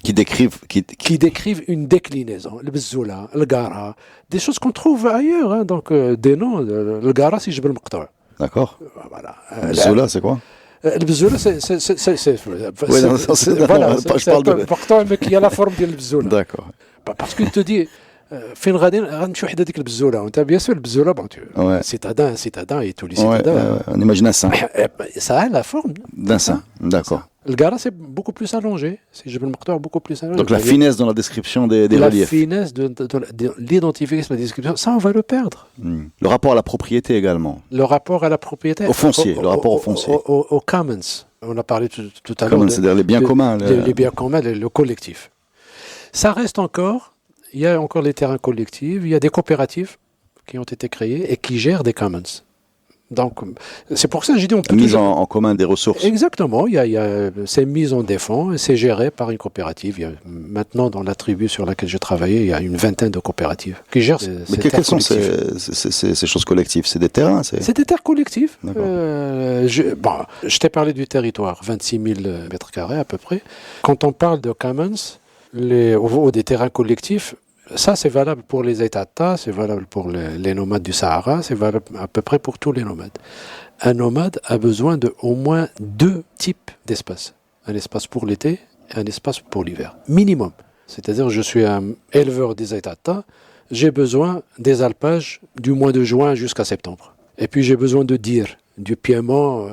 qui décrivent une déclinaison. Le Bzoula, le Gara, des choses qu'on trouve ailleurs. Hein, donc, des noms. Le Gara, c'est Jebel Mqta'. D'accord. Voilà. Zola, c'est quoi? Le Bzoula, c'est. Oui, non, je parle de. Important, mais qui a la forme de Bzoula. D'accord. Parce qu'il te dit. فين غنمشيو حدا ديك البزوله وانت بيان سور البزوله بون citadin et tous les citadins on imagine un saint. Ça a la forme d'un saint, d'accord. Le Gara, c'est beaucoup plus allongé. C'est Jebel Mqta' beaucoup plus allongé. Donc la finesse dans la description des reliefs. La finesse de l'identification, de la description, ça on va le perdre. Le rapport à la propriété également. Le rapport à la propriété. Au foncier, le rapport au foncier. Au commons. On a parlé tout à l'heure. Commons, c'est-à-dire les biens communs. Les biens communs, le collectif. Ça reste encore. Il y a encore les terrains collectifs, il y a des coopératives qui ont été créées et qui gèrent des commons. Donc, c'est pour ça que j'ai dit on peut mise en commun des ressources. Exactement, c'est mis en défense et c'est géré par une coopérative. Maintenant, dans la tribu sur laquelle j'ai travaillé, il y a une vingtaine de coopératives qui gèrent ces terres collectives. Quelles sont ces choses collectives? C'est des terrains? C'est des terres collectives. Je t'ai parlé du territoire, 26 000 mètres carrés à peu près. Quand on parle de commons, ou des terrains collectifs, ça, c'est valable pour les États, c'est valable pour les nomades du Sahara, c'est valable à peu près pour tous les nomades. Un nomade a besoin de au moins 2 types d'espaces. Un espace pour l'été et un espace pour l'hiver. Minimum. C'est-à-dire, je suis un éleveur des États, j'ai besoin des alpages du mois de juin jusqu'à septembre. Et puis, j'ai besoin de dire du piémont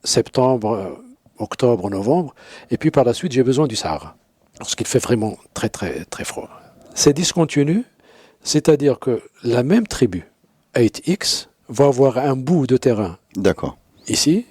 septembre, octobre, novembre. Et puis, par la suite, j'ai besoin du Sahara. Lorsqu'il fait vraiment très, très, très froid. C'est discontinu, c'est-à-dire que la même tribu, 8X, va avoir un bout de terrain ici,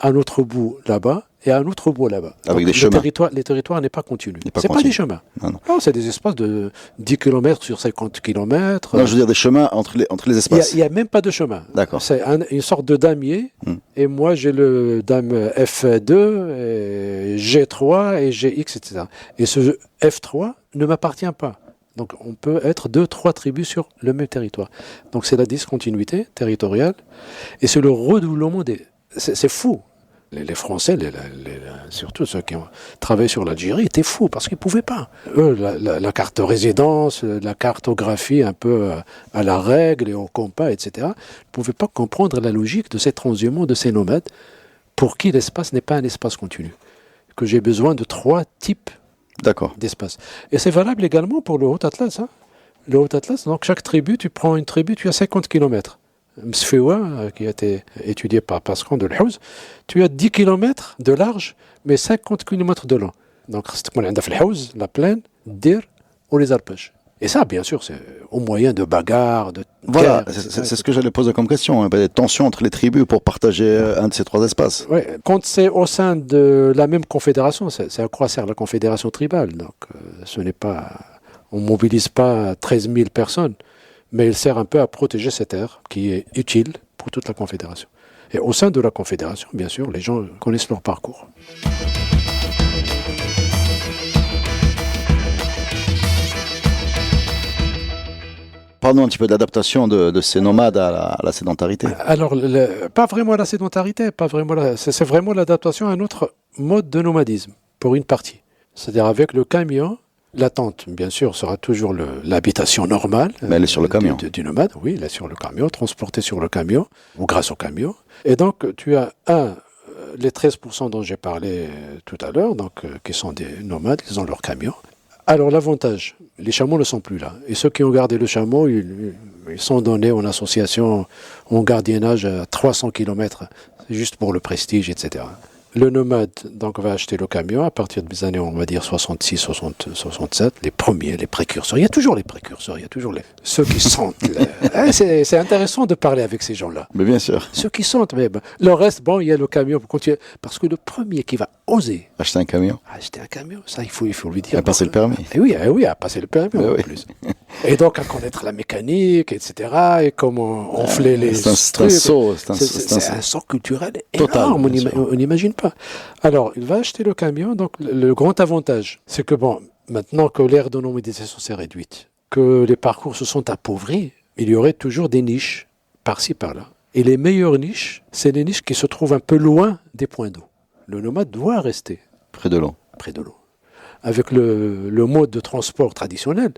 un autre bout là-bas et un autre bout là-bas. Avec des chemins. Les territoires n'est pas continu. C'est pas des chemins. Non, c'est des espaces de 10 km sur 50 km. Non, je veux dire des chemins entre les espaces. Il n'y a même pas de chemin. D'accord. C'est une sorte de damier. Et moi, j'ai le dame F2, et G3 et GX, etc. Et ce F3 ne m'appartient pas. Donc, on peut être 2-3 tribus sur le même territoire. Donc, c'est la discontinuité territoriale. Et c'est le redoublement des... C'est fou. Les Français, surtout ceux qui ont travaillé sur l'Algérie, étaient fous parce qu'ils ne pouvaient pas. Eux, la carte de résidence, la cartographie un peu à la règle et au compas, etc., ne pouvaient pas comprendre la logique de ces transhumants, de ces nomades, pour qui l'espace n'est pas un espace continu. Que j'ai besoin de 3 types d'espace. Et c'est valable également pour le Haut-Atlas. Hein. Le Haut-Atlas, donc chaque tribu, tu prends une tribu, tu as 50 km. Msfewa, qui a été étudié par Pascal de l'Houz, tu as 10 km de large, mais 50 km de long. Donc, c'est la plaine, Dir ou les alpages. Et ça, bien sûr, c'est au moyen de bagarres, de voilà, c'est ce que j'allais poser comme question. Des tensions entre les tribus pour partager un de ces 3 espaces. Oui, quand c'est au sein de la même confédération, c'est à quoi sert la confédération tribale. Donc, ce n'est pas... On ne mobilise pas 13 000 personnes. Mais il sert un peu à protéger cette terre qui est utile pour toute la Confédération. Et au sein de la Confédération, bien sûr, les gens connaissent leur parcours. Parlons un petit peu d'adaptation de ces nomades à la sédentarité. Alors, pas vraiment la sédentarité, c'est vraiment l'adaptation à un autre mode de nomadisme, pour une partie. C'est-à-dire avec le camion. La tente, bien sûr, sera toujours l'habitation normale. Mais elle est sur le camion. Du nomade, oui, elle est sur le camion, transportée sur le camion, ou grâce au camion. Et donc, tu as les 13% dont j'ai parlé tout à l'heure, donc qui sont des nomades, ils ont leur camion. Alors, l'avantage, les chameaux ne sont plus là. Et ceux qui ont gardé le chameau, ils sont donnés en association, en gardiennage à 300 km, c'est juste pour le prestige, etc. Le nomade donc, va acheter le camion à partir des années, on va dire, 66, 67, les premiers, les précurseurs. Il y a toujours les précurseurs, il y a toujours ceux qui sentent. C'est intéressant de parler avec ces gens-là. Mais bien sûr. Ceux qui sentent, mais le reste, bon, il y a le camion pour continuer. Parce que le premier qui va oser acheter un camion, ça, il faut lui dire. À passer le permis. Oui, à passer le permis en plus. Et donc à connaître la mécanique, etc. Et comment enfler les trucs. C'est un saut culturel énorme, on n'imagine pas. Alors, il va acheter le camion. Donc, le grand avantage, c'est que, bon, maintenant que l'ère de nomadisation s'est réduite, que les parcours se sont appauvris, il y aurait toujours des niches, par-ci, par-là. Et les meilleures niches, c'est les niches qui se trouvent un peu loin des points d'eau. Le nomade doit rester près de l'eau. avec le mode de transport traditionnel,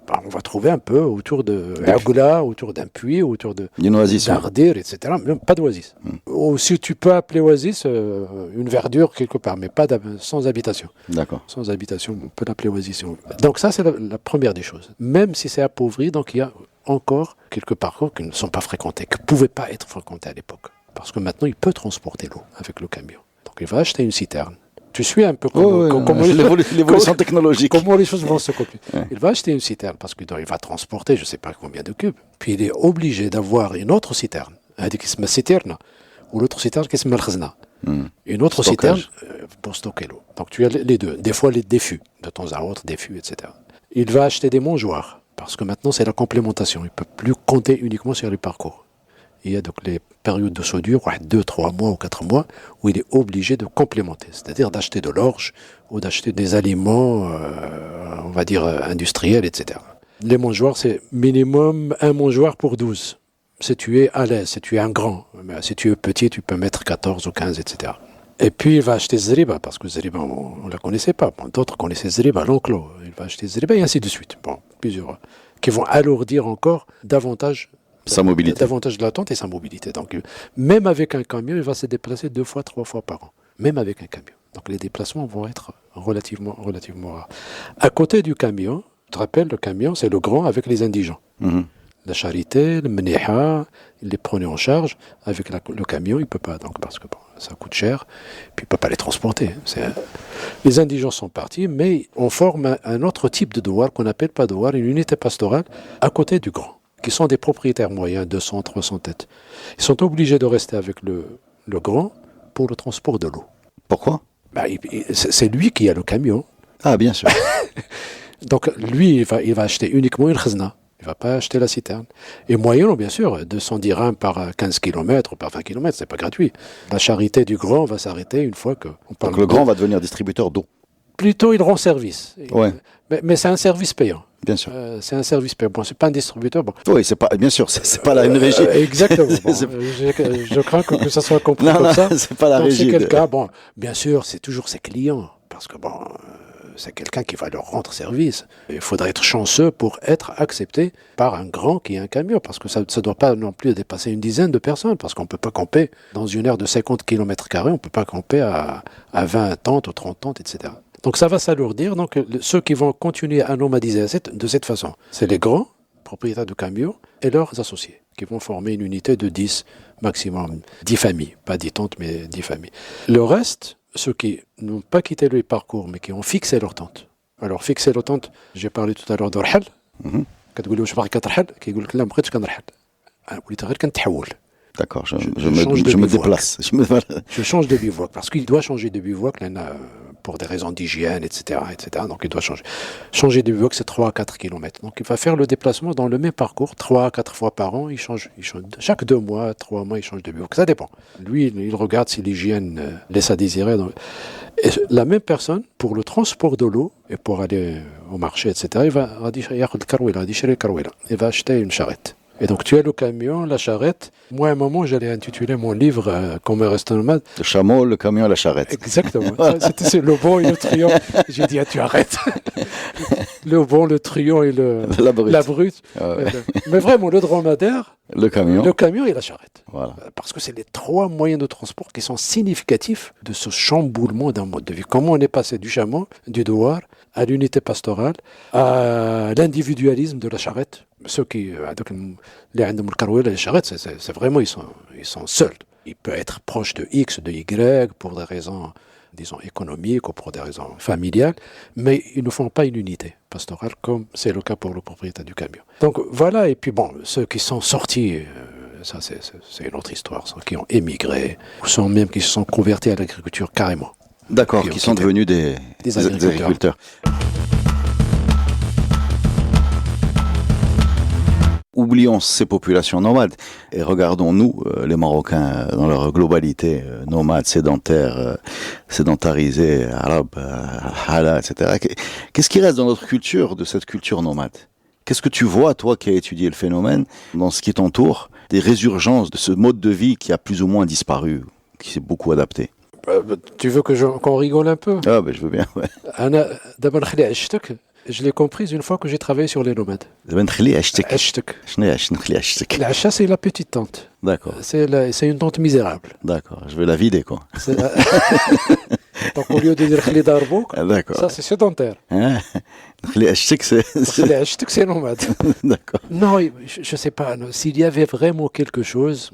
bah, on va trouver un peu autour de Agla, autour d'un puits, autour D'une oasis. d'Ardir, etc. Mais pas d'oasis. Ou si tu peux appeler oasis une verdure quelque part, mais pas sans habitation. D'accord. Sans habitation, on peut l'appeler oasis. Si on veut. Donc ça, c'est la première des choses. Même si c'est appauvri, donc il y a encore quelques parcours qui ne sont pas fréquentés, qui ne pouvaient pas être fréquentés à l'époque. Parce que maintenant, il peut transporter l'eau avec le camion. Donc il va acheter une citerne. Tu suis un peu comment l'évolution technologique. Comment les choses vont se copier. Ouais. Il va acheter une citerne parce qu'il va transporter je ne sais pas combien de cubes. Puis il est obligé d'avoir une autre citerne. Qui se met citerne. Ou l'autre citerne qui se met khazna. Une autre Stockage. citerne pour stocker l'eau. Donc tu as les deux. Des fois des fûts, de temps à autre, des fûts, etc. Il va acheter des mangeoires. Parce que maintenant c'est la complémentation. Il ne peut plus compter uniquement sur les parcours. Il y a donc les périodes de soudure, 2, 3 mois ou 4 mois, où il est obligé de complémenter, c'est-à-dire d'acheter de l'orge ou d'acheter des aliments, on va dire, industriels, etc. Les mangeoires, c'est minimum un mangeoir pour 12. Si tu es à l'aise, si tu es un grand, mais si tu es petit, tu peux mettre 14 ou 15, etc. Et puis il va acheter Zriba, parce que Zriba, on ne la connaissait pas. Bon, d'autres connaissaient Zriba, l'enclos. Il va acheter Zriba et ainsi de suite. Bon, plusieurs qui vont alourdir encore davantage Sa mobilité. davantage de l'attente et sa mobilité. Donc, même avec un camion, il va se déplacer 2 fois, 3 fois par an. Même avec un camion. Donc, les déplacements vont être relativement rares. À côté du camion, tu te rappelles, le camion, c'est le grand avec les indigents. La charité, le meniha, il les prenait en charge. Avec le camion, il ne peut pas, donc, parce que bon, ça coûte cher. Puis, il ne peut pas les transporter. Les indigents sont partis, mais on forme un autre type de douar qu'on n'appelle pas douar, une unité pastorale, à côté du grand, qui sont des propriétaires moyens, 200, 300 têtes. Ils sont obligés de rester avec le grand pour le transport de l'eau. Pourquoi? Bah, c'est lui qui a le camion. Ah, bien sûr. Donc, lui, il va acheter uniquement une khazna. Il ne va pas acheter la citerne. Et moyennant, bien sûr, 200 dirhams par 15 km ou par 20 km, ce n'est pas gratuit. La charité du grand va s'arrêter une fois que... Donc le grand va devenir distributeur d'eau. Plutôt, il rend service. Ouais. Mais c'est un service payant. Bien sûr. C'est un service payant. Bon, c'est pas un distributeur. Bon. Oui, c'est pas, bien sûr, c'est pas une régie. Exactement. Bon, je crains que ça soit compris Non, comme non, ça. c'est pas la Donc, régie. c'est quelqu'un, bon, bien sûr, c'est toujours ses clients. Parce que bon, c'est quelqu'un qui va leur rendre service. Il faudrait être chanceux pour être accepté par un grand qui a un camion. Parce que ça ne doit pas non plus dépasser une dizaine de personnes. Parce qu'on ne peut pas camper dans une aire de 50 km². On ne peut pas camper à 20 tentes ou 30 tentes, etc. Donc ça va s'alourdir. Donc ceux qui vont continuer à nomadiser de cette façon, c'est les grands propriétaires de camions et leurs associés qui vont former une unité de 10 maximum, 10 familles, pas 10 tentes mais 10 familles. Le reste, ceux qui n'ont pas quitté le parcours mais qui ont fixé leur tente. Alors fixer leur tente, j'ai parlé tout à l'heure de Rahal. كتقول له واش باغي كترحل كيقول لك لا ما بغيتش كنرحل وليت غير كنتحول. D'accord, je change me de déplace. Je change de bivouac parce qu'il doit changer de bivouac pour des raisons d'hygiène, etc., etc. Donc il doit changer de bivouac, c'est 3 à 4 km. Donc il va faire le déplacement dans le même parcours, 3 à 4 fois par an. Il change. Chaque 2 mois, 3 mois, il change de bivouac. Ça dépend. Lui, il regarde si l'hygiène laisse à désirer. Et la même personne, pour le transport de l'eau et pour aller au marché, etc., il va acheter une charrette. Et donc tu as le camion, la charrette. Moi, à un moment, j'allais intituler mon livre Comme un reste nomade. Le chameau, le camion, la charrette. Exactement. C'était le bon et le truand. J'ai dit, tu arrêtes. Le bon, le truand et la brute. Ah ouais. Mais vraiment, le dromadaire, le camion et la charrette. Voilà. Parce que c'est les 3 moyens de transport qui sont significatifs de ce chamboulement d'un mode de vie. Comment on est passé du chameau, du douar, à l'unité pastorale, à l'individualisme de la charrette. Ceux qui, les charrettes, c'est vraiment, ils sont seuls. Il peut être proche de X, de Y, pour des raisons, disons, économiques ou pour des raisons familiales, mais ils ne font pas une unité pastorale, comme c'est le cas pour le propriétaire du camion. Donc voilà, et puis bon, ceux qui sont sortis, ça c'est une autre histoire, ceux qui ont émigré, ou ceux même qui se sont convertis à l'agriculture carrément. D'accord, qui sont devenus des agriculteurs. Oublions ces populations nomades et regardons-nous, les Marocains, dans leur globalité, nomades, sédentarisés, arabes, hala, etc. Qu'est-ce qui reste dans notre culture, de cette culture nomade? Qu'est-ce que tu vois, toi qui as étudié le phénomène, dans ce qui t'entoure, des résurgences de ce mode de vie qui a plus ou moins disparu, qui s'est beaucoup adapté? Tu veux qu'on rigole un peu? Ah, ben je veux bien, ouais. أنا دابا نخلي عشتك. Je l'ai comprise une fois que j'ai travaillé sur les nomades. دابا نخلي عشتك. عشتك. شنو هي نخلي عشتك؟ العشا, c'est la petite tente. D'accord, C'est une tente misérable. d'accord. Je vais la vider, quoi. Donc au lieu de dire خلي داربوك, Ah, d'accord. ça c'est sédentaire. Hein? نخلي عشتك, c'est... خلي عشتك, c'est nomade. D'accord. Non, je sais pas. Non. S'il y avait vraiment quelque chose,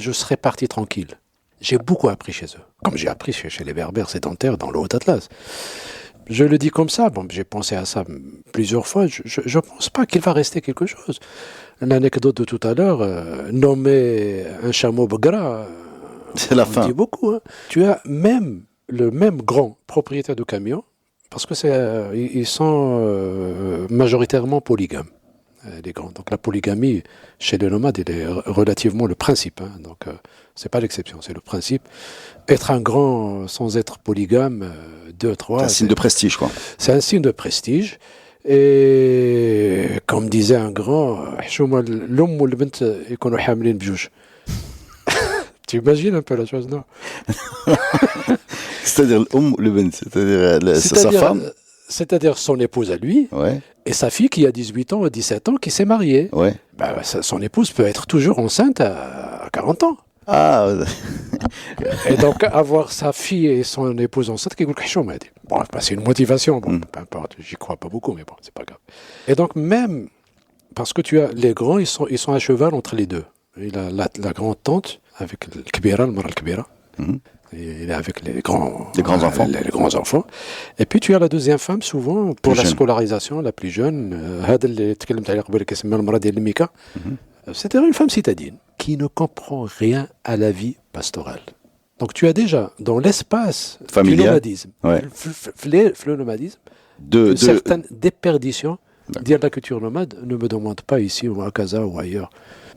je serais parti tranquille. J'ai beaucoup appris chez eux. Comme j'ai appris chez les Berbères sédentaires dans le Haut-Atlas. Je le dis comme ça. Bon, j'ai pensé à ça plusieurs fois. Je pense pas qu'il va rester quelque chose. L'anecdote de tout à l'heure, nommer un chameau Begra, C'est la on fin. dit beaucoup. Hein. Tu as même le même grand propriétaire de camion, parce que ils sont majoritairement polygames. Les grands. Donc la polygamie chez les nomades, elle est relativement le principe. Hein. Donc c'est pas l'exception, c'est le principe. Être un grand sans être polygame, 2, 3. C'est un signe de prestige, quoi. C'est un signe de prestige. Et comme disait un grand, l'homme ou le bint يكونوا حاملين بجوج. Tu imagines un peu la chose, non? C'est-à-dire le bint, c'est-à-dire sa femme. C'est-à-dire son épouse à lui, Ouais, et sa fille qui a 18 ans ou 17 ans qui s'est mariée. ouais. Son épouse peut être toujours enceinte à 40 ans. Ah, Et donc avoir sa fille et son épouse enceinte, bon, c'est une motivation, bon, peu importe, j'y crois pas beaucoup, mais bon, c'est pas grave. Et donc même, parce que tu as les grands, ils sont à cheval entre les deux. Il a la grande tante avec le kbira, le mara kbira. Il est avec les grands enfants. Les grands enfants. Et puis tu as la deuxième femme, souvent, pour Plus la jeune. scolarisation, la plus jeune. C'est-à-dire une femme citadine qui ne comprend rien à la vie pastorale. Donc tu as déjà, dans l'espace du Familial. nomadisme, Ouais. le nomadisme, de, une certaine déperdition. D'accord. Dire la culture nomade, ne me demande pas ici ou à Casa ou ailleurs.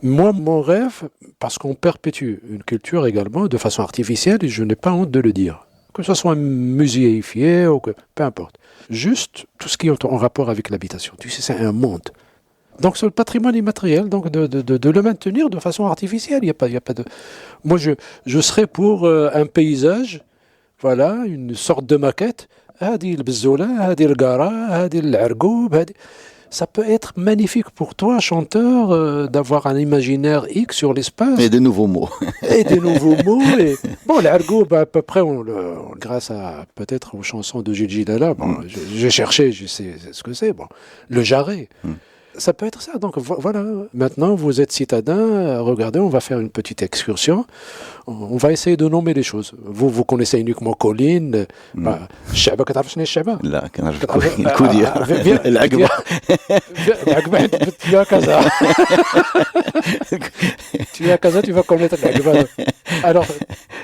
Moi, mon rêve, parce qu'on perpétue une culture également de façon artificielle, et je n'ai pas honte de le dire, que ce soit muséifié ou que, peu importe. Juste tout ce qui est en rapport avec l'habitation. Tu sais, c'est un monde. Donc, c'est le patrimoine immatériel, donc de le maintenir de façon artificielle. Il y a pas de. Moi, je serais pour un paysage, voilà, une sorte de maquette. هذه البزولة هذه القارة هذه العرقوب هذه ça peut être magnifique pour toi chanteur d'avoir un imaginaire X sur l'espace et des nouveaux mots. et des nouveaux mots et bon l'argoub à peu près grâce à peut-être aux chansons de Gilles Gilala bon j'ai cherché je sais ce que c'est bon le jarret. Ça peut être ça. Donc voilà, maintenant vous êtes citadin, regardez, on va faire une petite excursion. On va essayer de nommer les choses. Vous connaissez uniquement Colline. الشعبة كتعرف شنو الشعبة؟ لا كنعرف الكودية العقبة. العقبة tu as Casa. Tu es à Casa, tu vas connaître l'Aqba. Alors,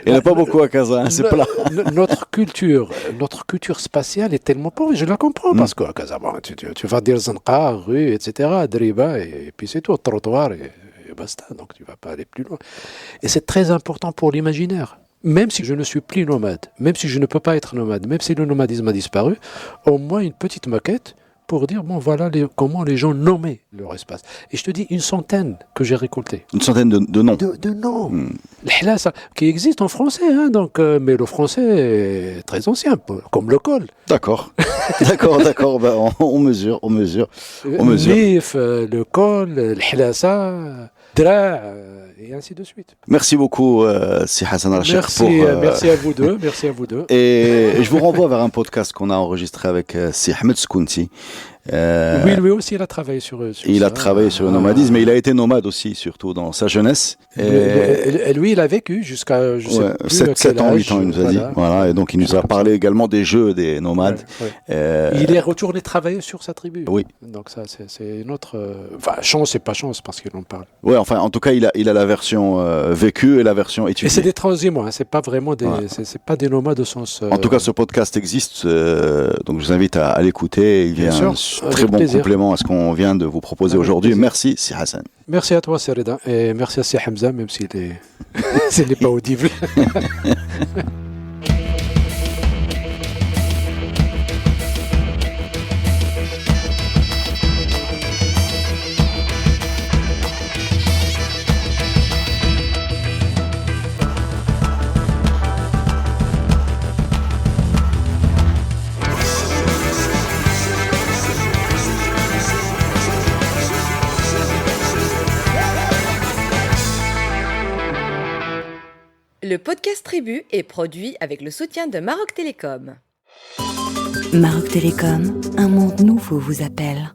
il n'y en a pas beaucoup à Casa, hein, c'est plat. Notre culture spatiale est tellement pauvre, je la comprends, parce qu'à Casa, bon, tu vas dire Zanqa, rue, etc., Driba, et puis c'est tout, trottoir, et basta, donc tu ne vas pas aller plus loin. Et c'est très important pour l'imaginaire. Même si je ne suis plus nomade, même si je ne peux pas être nomade, même si le nomadisme a disparu, au moins une petite maquette pour dire, bon, voilà comment les gens nommaient leur espace. Et je te dis, une centaine que j'ai récolté. Une centaine de noms. De noms. L'hlasa, qui existe en français, hein, donc, mais le français est très ancien, comme le col. D'accord. D'accord. Ben, on mesure. Nif, le col, l'hlasa, dra, et ainsi de suite. Merci beaucoup, Si Hassan Rachid. Merci à vous deux. Et je vous renvoie vers un podcast qu'on a enregistré avec Si Ahmed Skounti. Oui, lui aussi, il a travaillé sur il ça. a travaillé sur le nomadisme, mais il a été nomade aussi, surtout dans sa jeunesse. Et lui, il a vécu jusqu'à 7 ans, 8 ans, il nous a dit. Voilà, et donc il nous a parlé également des jeux des nomades. Il est retourné travailler sur sa tribu. Oui. Donc ça, c'est une autre... Enfin, chance et pas chance, parce qu'il en parle. Oui, enfin, en tout cas, il a la version vécue et la version étudiée. Et c'est des transhumants, hein, c'est pas vraiment des... Ouais. C'est pas des nomades au sens... En tout cas, ce podcast existe, donc je vous invite à l'écouter. Il vient très bon plaisir. Complément à ce qu'on vient de vous proposer aujourd'hui. Merci, Si Hassan. Merci à toi, Sereda, et merci à Si Hamza, même s'il n'est pas audible. Le podcast Tribu est produit avec le soutien de Maroc Télécom. Maroc Télécom, un monde nouveau vous appelle.